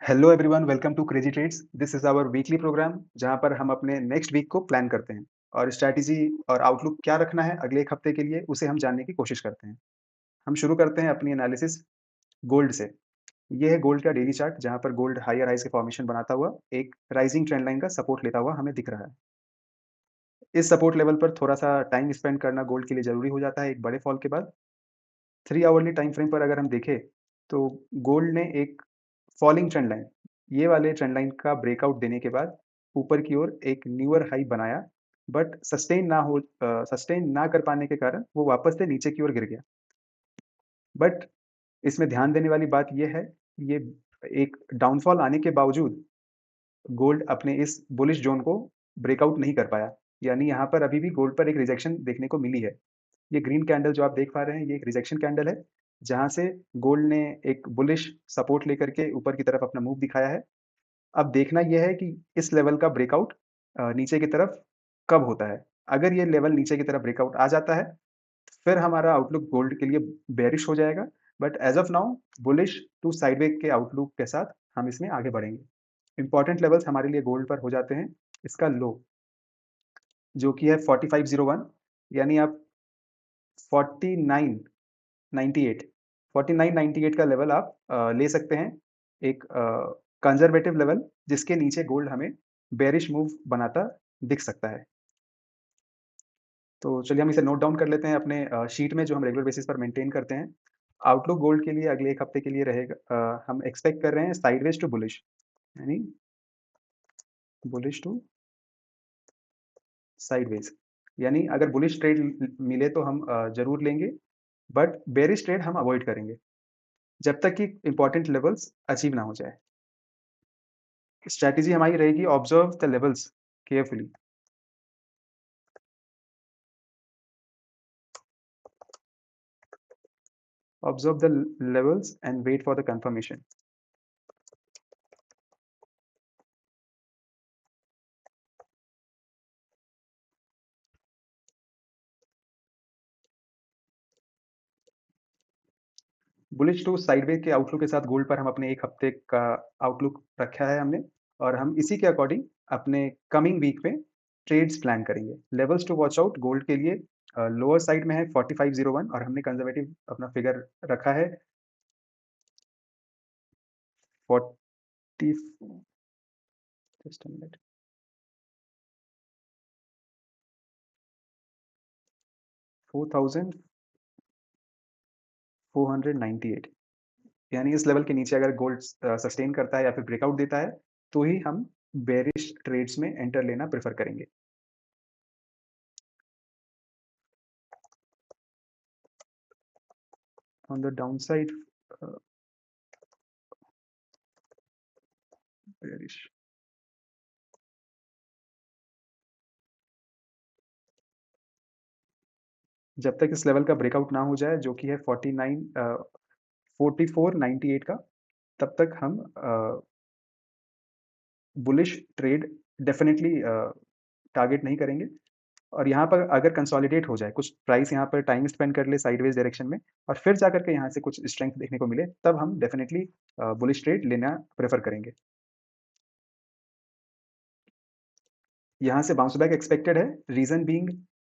Hello everyone, welcome to Crazy Trades. This is our weekly program जहां पर हम अपने नेक्स्ट वीक को प्लान करते हैं और स्ट्रैटेजी और आउटलुक क्या रखना है अगले एक हफ्ते के लिए उसे हम जानने की कोशिश करते हैं। हम शुरू करते हैं अपनी एनालिसिस गोल्ड से। ये है गोल्ड का डेली चार्ट जहां पर गोल्ड हायर हाइज के फॉर्मेशन बनाता हुआ एक राइजिंग ट्रेंड लाइन का सपोर्ट लेता हुआ हमें दिख रहा है। इस सपोर्ट लेवल पर थोड़ा सा टाइम स्पेंड करना गोल्ड के लिए जरूरी हो जाता है एक बड़े फॉल के बाद। 3 आवरली टाइम फ्रेम पर अगर हम देखें तो गोल्ड ने एक फॉलिंग ट्रेंड लाइन, ये वाले ट्रेंड लाइन का ब्रेकआउट देने के बाद ऊपर की ओर एक न्यूअर हाई बनाया, बट सस्टेन ना कर पाने के कारण वो वापस से नीचे की ओर गिर गया। बट इसमें ध्यान देने वाली बात ये है, ये एक डाउनफॉल आने के बावजूद गोल्ड अपने इस बुलिश जोन को ब्रेकआउट नहीं कर पाया। यानी यहाँ पर अभी भी गोल्ड पर एक रिजेक्शन देखने को मिली है। ये ग्रीन कैंडल जो आप देख पा रहे हैं, ये एक रिजेक्शन कैंडल है, जहाँ से गोल्ड ने एक बुलिश सपोर्ट लेकर के ऊपर की तरफ अपना मूव दिखाया है। अब देखना ये है कि इस लेवल का ब्रेकआउट नीचे की तरफ कब होता है। अगर ये लेवल नीचे की तरफ ब्रेकआउट आ जाता है, फिर हमारा आउटलुक गोल्ड के लिए बेयरिश हो जाएगा। But as of now bullish to sideways के आउटलुक के साथ हम इसमें आगे बढ़ेंगे। इंपॉर्टेंट लेवल्स हमारे लिए गोल्ड पर हो जाते हैं। इसका लो जो कि है 4501, यानी आप 4998 4998 का लेवल आप ले सकते हैं, एक कंजर्वेटिव लेवल जिसके नीचे गोल्ड हमें बेयरिश मूव बनाता दिख सकता है। तो चलिए हम इसे नोट डाउन कर लेते हैं अपने शीट में जो हम रेगुलर बेसिस पर मेंटेन करते हैं। आउटलुक गोल्ड के लिए अगले एक हफ्ते के लिए रहेगा, हम एक्सपेक्ट कर रहे हैं साइडवेज टू बुलिश, यानी बुलिश टू साइडवेज। यानी अगर बुलिश ट्रेड मिले तो हम जरूर लेंगे, बट बेरिश ट्रेड हम अवॉइड करेंगे जब तक कि इंपॉर्टेंट लेवल्स अचीव ना हो जाए। स्ट्रैटेजी हमारी रहेगी observe the levels carefully. Observe the levels and wait for the confirmation. Bullish to sideways के आउटलुक के साथ गोल्ड पर हम अपने एक हफ्ते का आउटलुक रखा है हमने, और हम इसी के अकॉर्डिंग अपने कमिंग वीक में ट्रेड्स प्लान करेंगे। Levels to watch out gold के लिए लोअर साइड में है 4501, और हमने कंजर्वेटिव अपना फिगर रखा है 40, जस्ट अ मिनट, 4498। यानी इस लेवल के नीचे अगर गोल्ड सस्टेन करता है या फिर ब्रेकआउट देता है, तो ही हम बेरिश ट्रेड्स में एंटर लेना प्रेफर करेंगे। On the down side bearish. जब तक इस लेवल का ब्रेकआउट ना हो जाए जो कि है 4498 का, तब तक हम बुलिश ट्रेड डेफिनेटली टारगेट नहीं करेंगे। और यहाँ पर अगर कंसोलिडेट हो जाए, कुछ प्राइस यहाँ पर टाइम स्पेंड कर ले साइडवेज डायरेक्शन में, और फिर जाकर के यहाँ से कुछ स्ट्रेंथ देखने को मिले, तब हम डेफिनेटली बुलिश ट्रेड लेना प्रेफर करेंगे। यहाँ से बाउंस बैक एक्सपेक्टेड है, रीजन बीइंग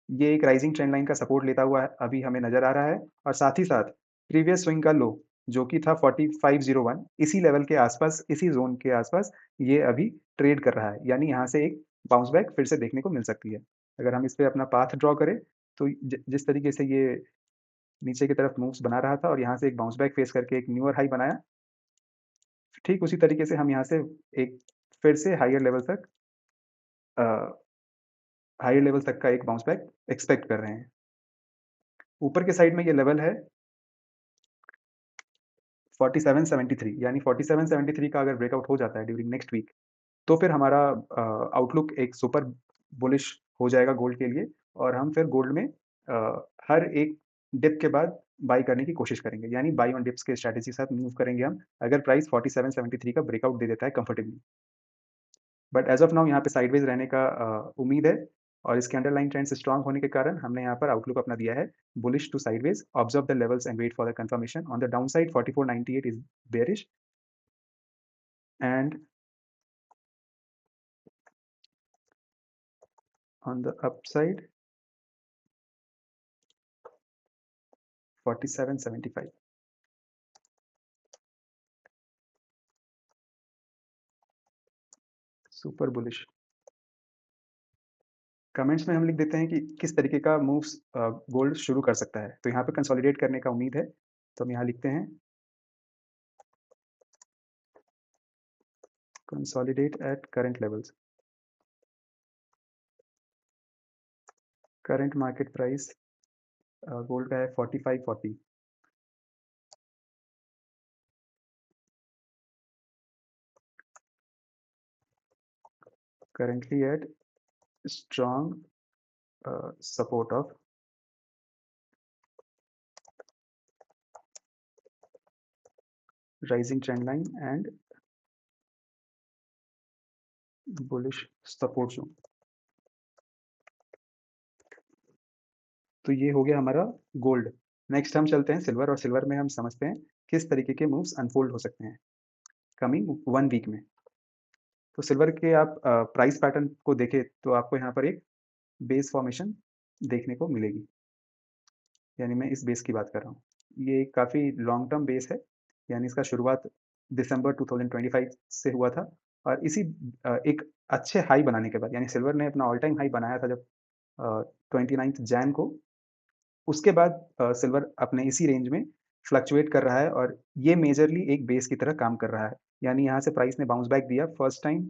ये एक राइजिंग ट्रेंड लाइन का सपोर्ट लेता हुआ अभी हमें नजर आ रहा है, और साथ ही साथ प्रीवियस स्विंग का लो जो कि था 4501, इसी लेवल के आसपास, इसी जोन के आसपास ये अभी ट्रेड कर रहा है। यानी यहाँ से एक बाउंस बैक फिर से देखने को मिल सकती है। अगर हम इस पे अपना पाथ ड्रॉ करें तो जिस तरीके से ये नीचे की तरफ मूव्स बना रहा था और यहाँ से एक बाउंस बैक फेस करके एक न्यूअर हाई बनाया, ठीक उसी तरीके से हम यहाँ से एक फिर से हायर लेवल तक का एक बाउंस बैक एक्सपेक्ट कर रहे हैं। ऊपर के साइड में ये लेवल है 4773, यानी 4773 का अगर ब्रेकआउट हो जाता है ड्यूरिंग नेक्स्ट वीक, तो फिर हमारा आउटलुक एक सुपर बुलिश हो जाएगा गोल्ड के लिए, और हम फिर गोल्ड में हर एक डिप के बाद बाई करने की कोशिश करेंगे, यानी बाई ऑन डिप्स के स्ट्रैटेजी के साथ मूव करेंगे हम, अगर प्राइस 4773 का ब्रेकआउट दे देता है comfortably. But as of now यहाँ पे साइडवेज रहने का उम्मीद है, और इसके अंडरलाइन ट्रेंड्स स्ट्रांग होने के कारण हमने यहाँ पर आउटलुक अपना दिया है bullish to sideways. Observe the levels and wait for the confirmation. On the down side 4498 is bearish, and on the upside 47.75. Super bullish. Comments में हम लिख देते हैं कि किस तरीके का मूव्स गोल्ड शुरू कर सकता है। तो यहाँ पे कंसोलिडेट करने का उम्मीद है, तो हम यहाँ लिखते हैं consolidate at current levels. Current market price gold का है 4540। Currently at strong support of rising trend line and bullish support zone। तो ये हो गया हमारा गोल्ड। नेक्स्ट हम चलते हैं सिल्वर, और सिल्वर में हम समझते हैं किस तरीके के मूव्स अनफोल्ड हो सकते हैं कमिंग 1 वीक में। तो सिल्वर के आप प्राइस पैटर्न को देखें तो आपको यहाँ पर एक बेस फॉर्मेशन देखने को मिलेगी, यानी मैं इस बेस की बात कर रहा हूँ। ये एक काफ़ी लॉन्ग टर्म बेस है, यानी इसका शुरुआत दिसंबर 2025 से हुआ था, और इसी एक अच्छे हाई बनाने के बाद, यानी सिल्वर ने अपना ऑल टाइम हाई बनाया था जब 29 जैन को, उसके बाद सिल्वर अपने इसी रेंज में फ्लक्चुएट कर रहा है, और ये मेजरली एक बेस की तरह काम कर रहा है। यानी यहाँ से प्राइस ने बाउंस बैक दिया फर्स्ट टाइम,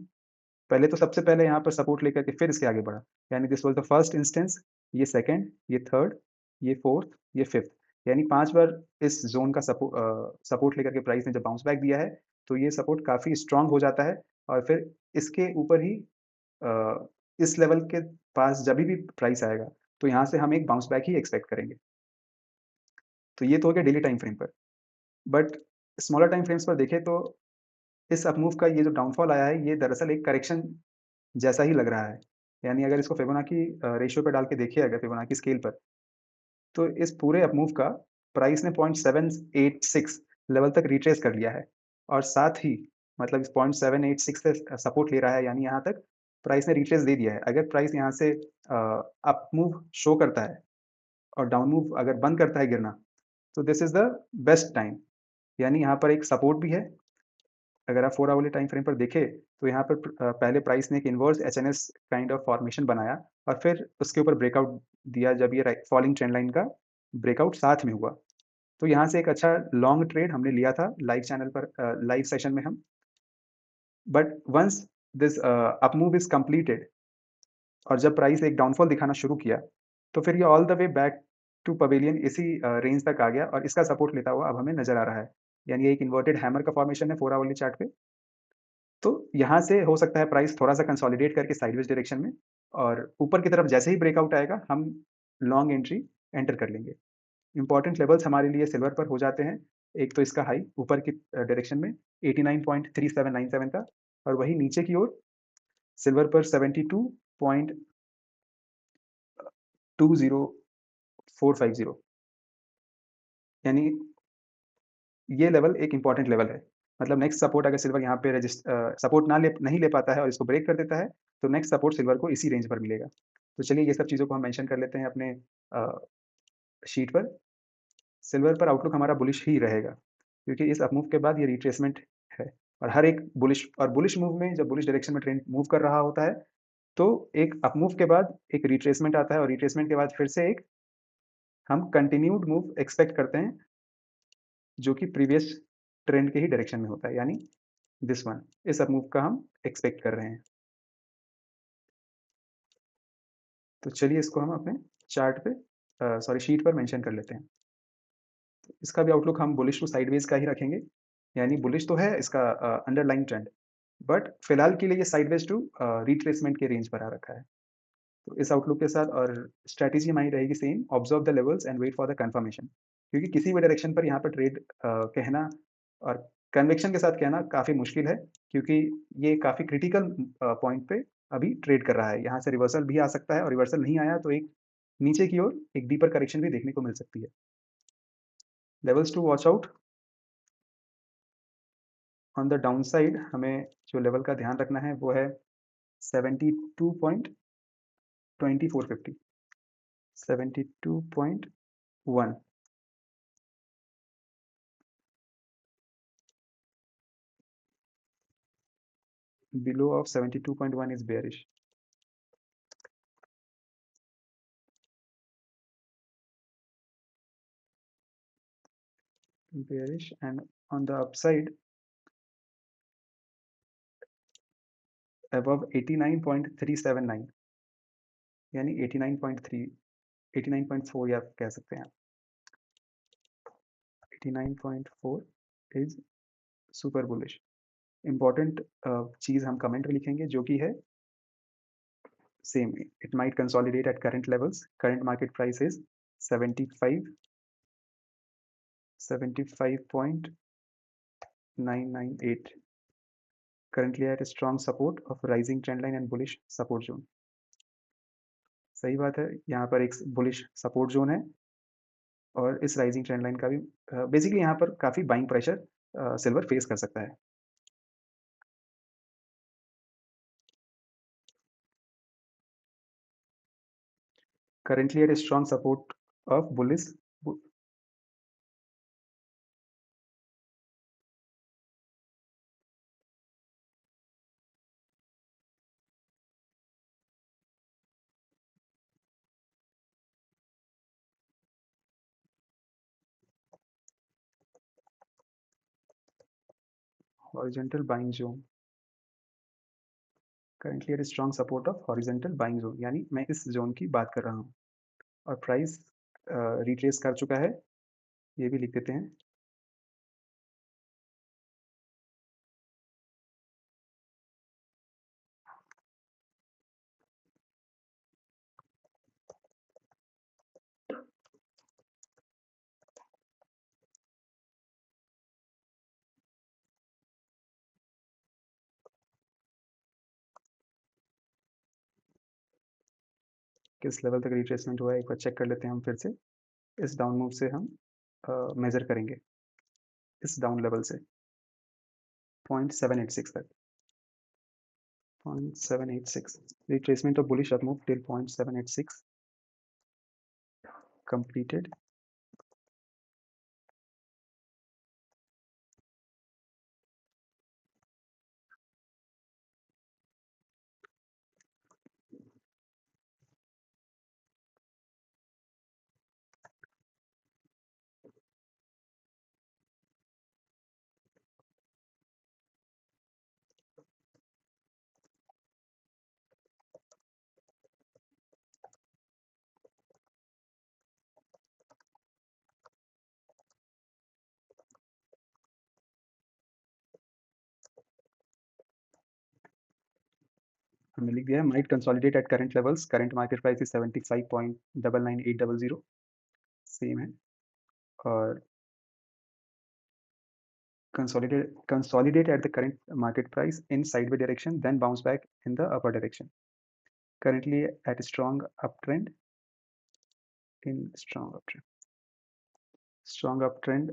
पहले तो सबसे पहले यहाँ पर सपोर्ट लेकर के फिर इसके आगे बढ़ा, यानी this was the first instance, ये सेकंड, ये थर्ड, ये फोर्थ, ये फिफ्थ, यानी 5 बार इस ज़ोन का सपोर्ट लेकर के प्राइस ने जब बाउंस बैक दिया है, तो ये सपोर्ट काफ़ी स्ट्रॉन्ग हो जाता है, और फिर इसके ऊपर ही इस लेवल के पास जभी भी प्राइस आएगा, तो यहाँ से हम एक बाउंस बैक ही एक्सपेक्ट करेंगे। तो ये तो हो गया डेली टाइम फ्रेम पर। बट स्मॉलर टाइम फ्रेम्स पर देखें तो इस अपमूव का ये जो डाउनफॉल आया है, ये दरअसल एक करेक्शन जैसा ही लग रहा है। यानी अगर इसको फिबोनाची रेशियो पे डाल के देखिए, अगर फिबोनाची स्केल पर, तो इस पूरे अपमूव का प्राइस ने 0.786 लेवल तक रिट्रेस कर लिया है, और साथ ही मतलब इस 0.786 से सपोर्ट ले रहा है, यानी यहाँ तक प्राइस ने रिट्रेस दे दिया है। अगर प्राइस यहाँ से अप मूव शो करता है और डाउन मूव अगर बंद करता है गिरना, तो this is the best time. यानी यहाँ पर एक सपोर्ट भी है। अगर आप 4 आवरली टाइम फ्रेम पर देखें, तो यहाँ पर पहले प्राइस ने एक इन्वर्स एचएनएस काइंड ऑफ फॉर्मेशन बनाया, और फिर उसके ऊपर ब्रेकआउट दिया जब ये फॉलिंग ट्रेंड लाइन का ब्रेकआउट साथ में हुआ। तो यहाँ से एक अच्छा लॉन्ग ट्रेड हमने लिया था लाइव चैनल पर, लाइव सेशन में हम। But once this up move is completed, और जब प्राइस एक डाउनफॉल दिखाना शुरू किया, तो फिर ये all the way back to pavilion इसी रेंज तक आ गया, और इसका सपोर्ट लेता हुआ अब हमें नजर आ रहा है। यानी एक इन्वर्टेड हैमर का फॉर्मेशन है 4 आवरली चार्ट पे। तो यहाँ से हो सकता है प्राइस थोड़ा-सा कंसोलिडेट करके साइडवेज डायरेक्शन में, और ऊपर की तरफ जैसे ही ब्रेकआउट आएगा, हम लॉन्ग एंट्री एंटर कर लेंगे। इम्पोर्टेंट लेवल्स हमारे लिए सिल्वर पर हो जाते हैं, एक तो इसका हाई ऊपर की डायरेक्शन में 89.3797 का, और वहीं नीचे की ओर सिल्वर पर 72.20450, यानी ये लेवल एक इम्पोर्टेंट लेवल है। मतलब नेक्स्ट सपोर्ट अगर सिल्वर यहाँ पे सपोर्ट नहीं ले पाता है और इसको ब्रेक कर देता है, तो नेक्स्ट सपोर्ट सिल्वर को इसी रेंज पर मिलेगा। तो चलिए ये सब चीज़ों को हम मेंशन कर लेते हैं अपने शीट पर। सिल्वर पर आउटलुक हमारा बुलिश ही रहेगा, क्योंकि इस अपमूव के बाद ये रिट्रेसमेंट है, और हर एक बुलिश मूव में जब बुलिश डायरेक्शन में ट्रेंड मूव कर रहा होता है, तो एक अपमूव के बाद एक रिट्रेसमेंट आता है, और रिट्रेसमेंट के बाद फिर से एक हम कंटिन्यूड मूव एक्सपेक्ट करते हैं, जो कि प्रीवियस ट्रेंड के ही डायरेक्शन में होता है, यानी दिस वन, इस अपमूव का हम एक्सपेक्ट कर रहे हैं। तो चलिए इसको हम अपने चार्ट पे सॉरी शीट पर मेंशन कर लेते हैं। इसका भी आउटलुक हम बुलिश टू साइडवेज का ही रखेंगे, यानी बुलिश तो है इसका अंडरलाइंग ट्रेंड, बट फिलहाल के लिए ये साइडवेज टू रिट्रेसमेंट के रेंज पर आ रखा है। तो इस आउटलुक के साथ और स्ट्रैटेजी हमारी रहेगी same, observe the levels and wait for the confirmation, क्योंकि किसी भी डायरेक्शन पर यहाँ पर ट्रेड कहना और कन्विक्शन के साथ कहना काफ़ी मुश्किल है, क्योंकि ये काफ़ी क्रिटिकल पॉइंट पे अभी ट्रेड कर रहा है। यहाँ से रिवर्सल भी आ सकता है, और रिवर्सल नहीं आया तो एक नीचे की ओर एक डीपर करेक्शन भी देखने को मिल सकती है। Levels to watch out, on the down side हमें जो लेवल का ध्यान रखना है वो है 72.2450, 72.1। Below of 72.1 is bearish. Bearish, and on the upside above 89.379, यानी 89.3, 89.4 या कह सकते हैं 89.4 इज सुपर बुलिश। इंपॉर्टेंट चीज हम कमेंट में लिखेंगे जो कि है same. It might consolidate at current levels. Current market price is 75.998. Currently at a strong support of rising trend line and bullish support zone. सही बात है, यहाँ पर एक बुलिश सपोर्ट जोन है और इस राइजिंग ट्रेंड लाइन का भी बेसिकली यहाँ पर काफी बाइंग प्रेशर सिल्वर फेस कर सकता है। Currently at a strong support of bullish horizontal buying zone। Currently at a strong support of horizontal buying zone, यानी मैं इस जोन की बात कर रहा हूँ और प्राइस रिट्रेस कर चुका है, ये भी लिख देते हैं। किस लेवल तक रिट्रेसमेंट हुआ है एक बार चेक कर लेते हैं हम फिर से। इस डाउन मूव से हम मेजर करेंगे इस डाउन लेवल से 0.786 तक, 0.786 retracement of bullish up move till 0.786 completed। हमने लिख दिया है might consolidate at current levels, current market price is 75.99800, same है। और consolidate at the current market price in sideway direction, then bounce back in the upper direction, currently at a strong uptrend, in strong uptrend,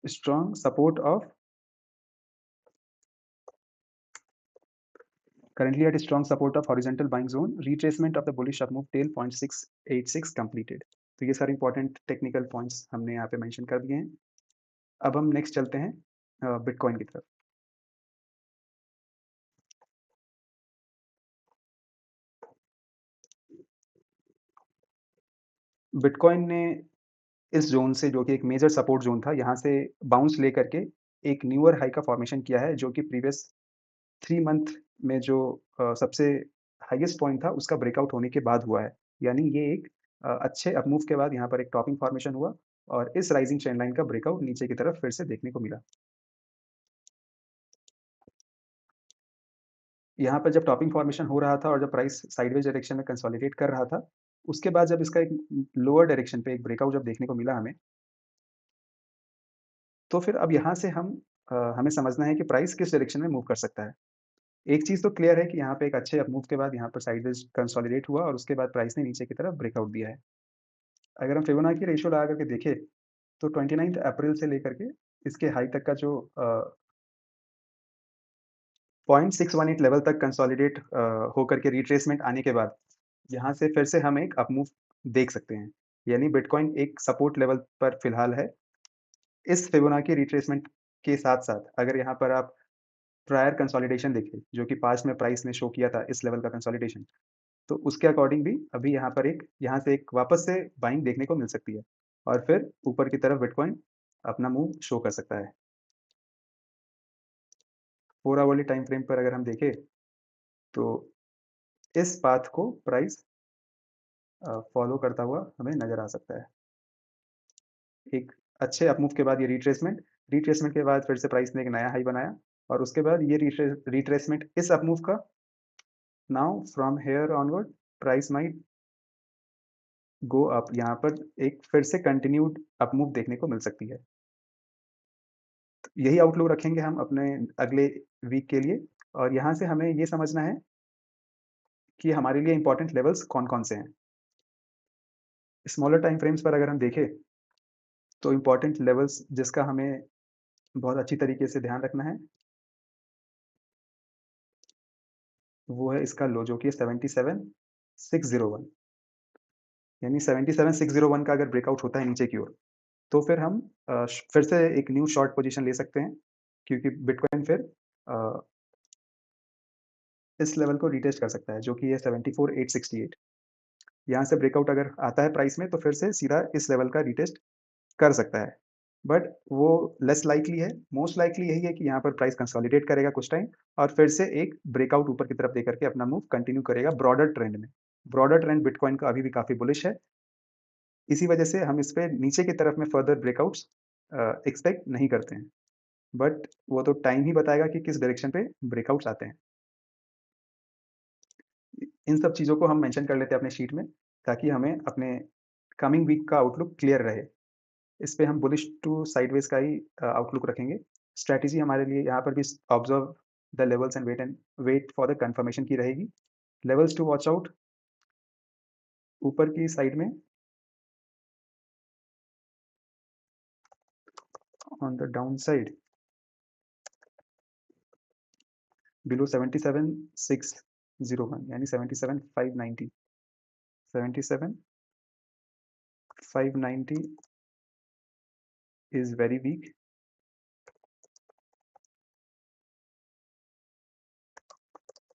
strong support of, currently at a strong support of horizontal buying zone, retracement of the bullish up move till 0.686 completed। तो ये सारे important technical points हमने यहाँ पे mention कर दिए हैं। अब हम नेक्स्ट चलते हैं बिटकॉइन की तरफ। बिटकॉइन ने इस जोन से, जो कि एक मेजर सपोर्ट जोन था, यहाँ से बाउंस लेकर के एक न्यूअर हाई का फॉर्मेशन किया है, जो कि प्रीवियस 3 मंथ में जो सबसे हाईएस्ट पॉइंट था उसका ब्रेकआउट होने के बाद हुआ है। यानी ये एक अच्छे अप मूव के बाद यहाँ पर एक टॉपिंग फॉर्मेशन हुआ और इस राइजिंग ट्रेंड लाइन का ब्रेकआउट नीचे की तरफ फिर से देखने को मिला। यहाँ पर जब टॉपिंग फॉर्मेशन हो रहा था और जब प्राइस साइडवेज डायरेक्शन में कंसोलिडेट कर रहा था, उसके बाद जब इसका एक लोअर डायरेक्शन पे एक ब्रेकआउट जब देखने को मिला हमें, तो फिर अब यहाँ से हमें समझना है कि प्राइस किस डायरेक्शन में मूव कर सकता है। एक चीज़ तो क्लियर है कि यहाँ पे एक अच्छे अप मूव के बाद यहाँ पर साइडवेज कंसोलिडेट हुआ और उसके बाद प्राइस ने नीचे की तरफ ब्रेकआउट दिया है। अगर हम फिबोनाची रेशियो लगा करके देखें, तो 29 अप्रैल से लेकर के इसके हाई तक का जो 0.618 लेवल तक कंसोलिडेट होकर के रिट्रेसमेंट आने के बाद यहाँ से फिर से हम एक अप मूव देख सकते हैं। यानी बिटकॉइन एक सपोर्ट लेवल पर फिलहाल है। इस फिबोनाची रिट्रेसमेंट के साथ-साथ अगर यहाँ पर आप प्रायर कंसोलिडेशन देखें, जो कि पास्ट में प्राइस ने शो किया था इस लेवल का कंसोलिडेशन, तो उसके अकॉर्डिंग भी अभी यहाँ से एक वापस से बाइंग देखने को मिल सकती है और फिर ऊपर की तरफ बिटकॉइन अपना मूव शो कर सकता है। 4 आवरली टाइम फ्रेम पर अगर हम देखें, तो इस पाथ को प्राइस फॉलो करता हुआ हमें नज़र आ सकता है। एक अच्छे अप मूव के बाद ये रिट्रेसमेंट के बाद फिर से प्राइस ने एक नया हाई बनाया और उसके बाद ये रिट्रेसमेंट इस अप मूव का now from here onward price might go up, यहाँ पर एक फिर से कंटिन्यूड अप मूव देखने को मिल सकती है। यही आउटलुक रखेंगे हम अपने अगले वीक के लिए और यहाँ से हमें ये समझना है कि हमारे लिए इंपॉर्टेंट लेवल्स कौन-कौन से हैं। स्मॉलर टाइम फ्रेम्स पर अगर हम देखें, तो इंपॉर्टेंट लेवल्स जिसका हमें बहुत अच्छी तरीके से ध्यान रखना है, वो है इसका लो जो कि है 77,601। यानी 77,601 का अगर ब्रेकआउट होता है नीचे की ओर, तो फिर हम फिर से एक न्यू शॉर्ट पोजीशन ले सकते हैं, क्योंकि बिटकॉइन फिर अ, इस लेवल को रिटेस्ट कर सकता है, जो कि है 74,868। यहाँ से ब्रेकआउट अगर आता है प्राइस में, तो फिर से सीधा इस लेवल का रिटेस्ट कर सकता है। बट वो लेस लाइकली है, मोस्ट लाइकली यही है कि यहाँ पर प्राइस कंसोलिडेट करेगा कुछ टाइम और फिर से एक ब्रेकआउट ऊपर की तरफ देकर के अपना मूव कंटिन्यू करेगा ब्रॉडर ट्रेंड में। ब्रॉडर ट्रेंड बिटकॉइन का अभी भी काफ़ी बुलिश है। इसी वजह से हम इस पे नीचे की तरफ में फर्दर ब्रेकआउट्स एक्सपेक्ट नहीं करते हैं। बट वो तो टाइम ही बताएगा कि किस डायरेक्शन पे ब्रेकआउट्स आते हैं। इन सब चीज़ों को हम मेंशन कर लेते हैं अपने शीट में, ताकि हमें अपने कमिंग वीक का आउटलुक क्लियर रहे। इस पे हम बुलिश टू साइडवेज का ही आउटलुक रखेंगे। स्ट्रैटेजी हमारे लिए यहाँ पर भी observe the levels and wait for the confirmation की रहेगी। लेवल्स टू वॉच आउट ऊपर की साइड में on the down side below 77,601 यानी 77,590। 77,590 is very weak.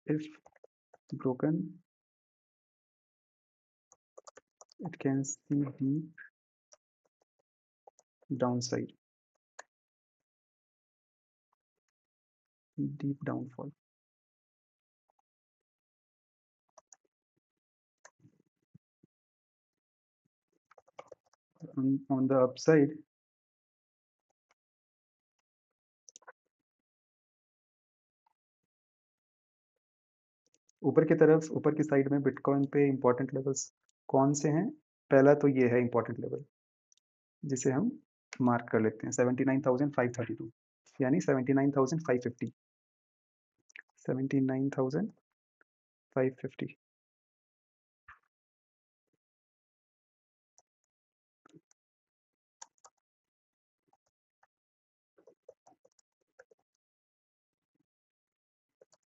If broken, it can see deep downside, deep downfall. On the upside, ऊपर की side में bitcoin पे इंपॉर्टेंट लेवल्स कौन से हैं? पहला तो ये है इंपॉर्टेंट लेवल, जिसे हम मार्क कर लेते हैं 79,532 यानी 79,550। 79,550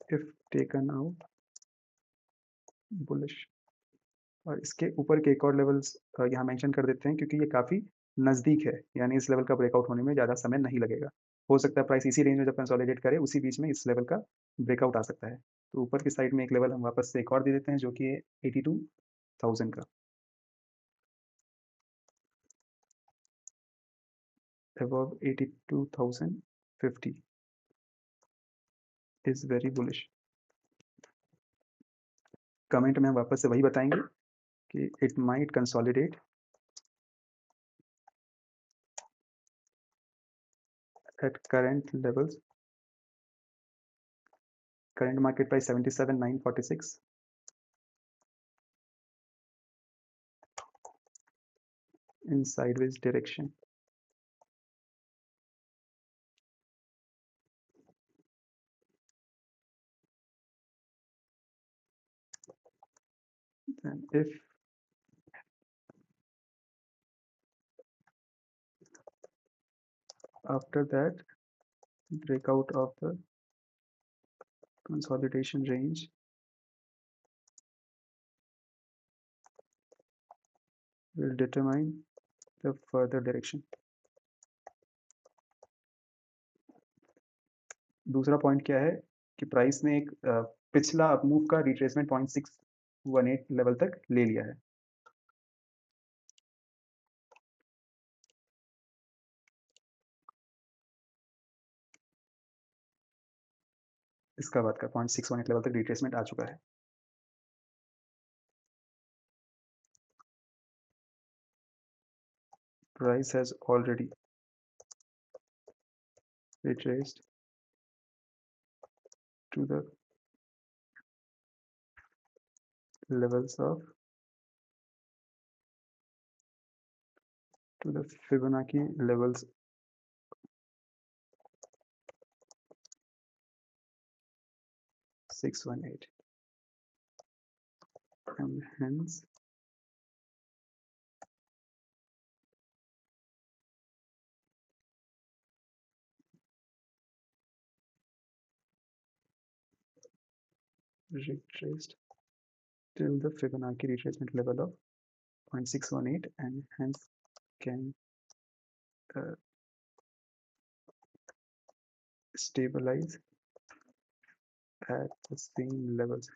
if taken out bullish। और इसके ऊपर के एक और लेवल्स यहाँ मेंशन कर देते हैं, क्योंकि ये काफ़ी नज़दीक है, यानी इस लेवल का ब्रेकआउट होने में ज़्यादा समय नहीं लगेगा। हो सकता है प्राइस इसी रेंज में जब कंसोलिडेट करे, उसी बीच में इस लेवल का ब्रेकआउट आ सकता है। तो ऊपर की साइड में एक लेवल हम वापस से एक और दे देते हैं, जो कि है 82,000 का। above 82,050 is very bullish। Comment में हम वापस से वही बताएंगे कि it might consolidate at current levels, current market price 77,946 in sideways direction। And if after that breakout of the consolidation range will determine the further direction. दूसरा point क्या है कि प्राइस ने एक पिछला अपमूव का रिट्रेसमेंट 0.618 लेवल तक ले लिया है। इसका बाद का 0.618 लेवल तक रिट्रेसमेंट आ चुका है। Price has already retraced to the levels of to the Fibonacci levels six one eight, and hence retraced till the Fibonacci retracement level of 0.618 and hence can stabilize at the same levels.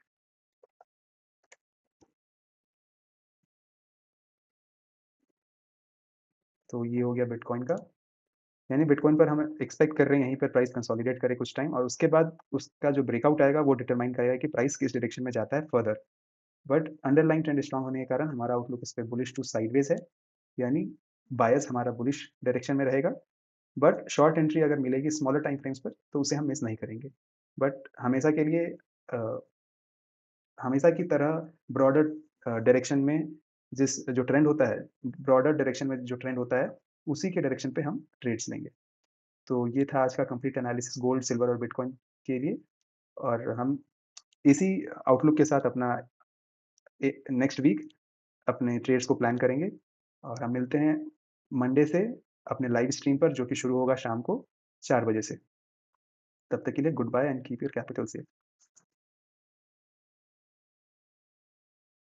तो ये हो गया bitcoin का, यानी bitcoin पर हम expect कर रहे हैं यहीं पर प्राइस कंसोलिडेट करे कुछ टाइम और उसके बाद उसका जो ब्रेकआउट आएगा वो डिटरमाइन करेगा कि प्राइस किस डायरेक्शन में जाता है further. But underline trend strong होने के कारण हमारा आउटलुक इस पे बुलिश टू साइडवेज है, यानी बायस हमारा बुलिश डायरेक्शन में रहेगा। बट शॉर्ट एंट्री अगर मिलेगी स्मॉलर टाइम फ्रेम्स पर तो उसे हम मिस नहीं करेंगे। बट हमेशा के लिए हमेशा की तरह ब्रॉडर डायरेक्शन में जो ट्रेंड होता है, ब्रॉडर डायरेक्शन में जो ट्रेंड होता है उसी के डायरेक्शन पे हम ट्रेड्स लेंगे। तो ये था आज का कंप्लीट एनालिसिस गोल्ड, सिल्वर और बिटकॉइन के लिए, और हम इसी आउटलुक के साथ अपना नेक्स्ट वीक अपने ट्रेड्स को प्लान करेंगे और हम मिलते हैं मंडे से अपने लाइव स्ट्रीम पर जो कि शुरू होगा शाम को 4 बजे से। तब तक के लिए goodbye and keep your capital safe.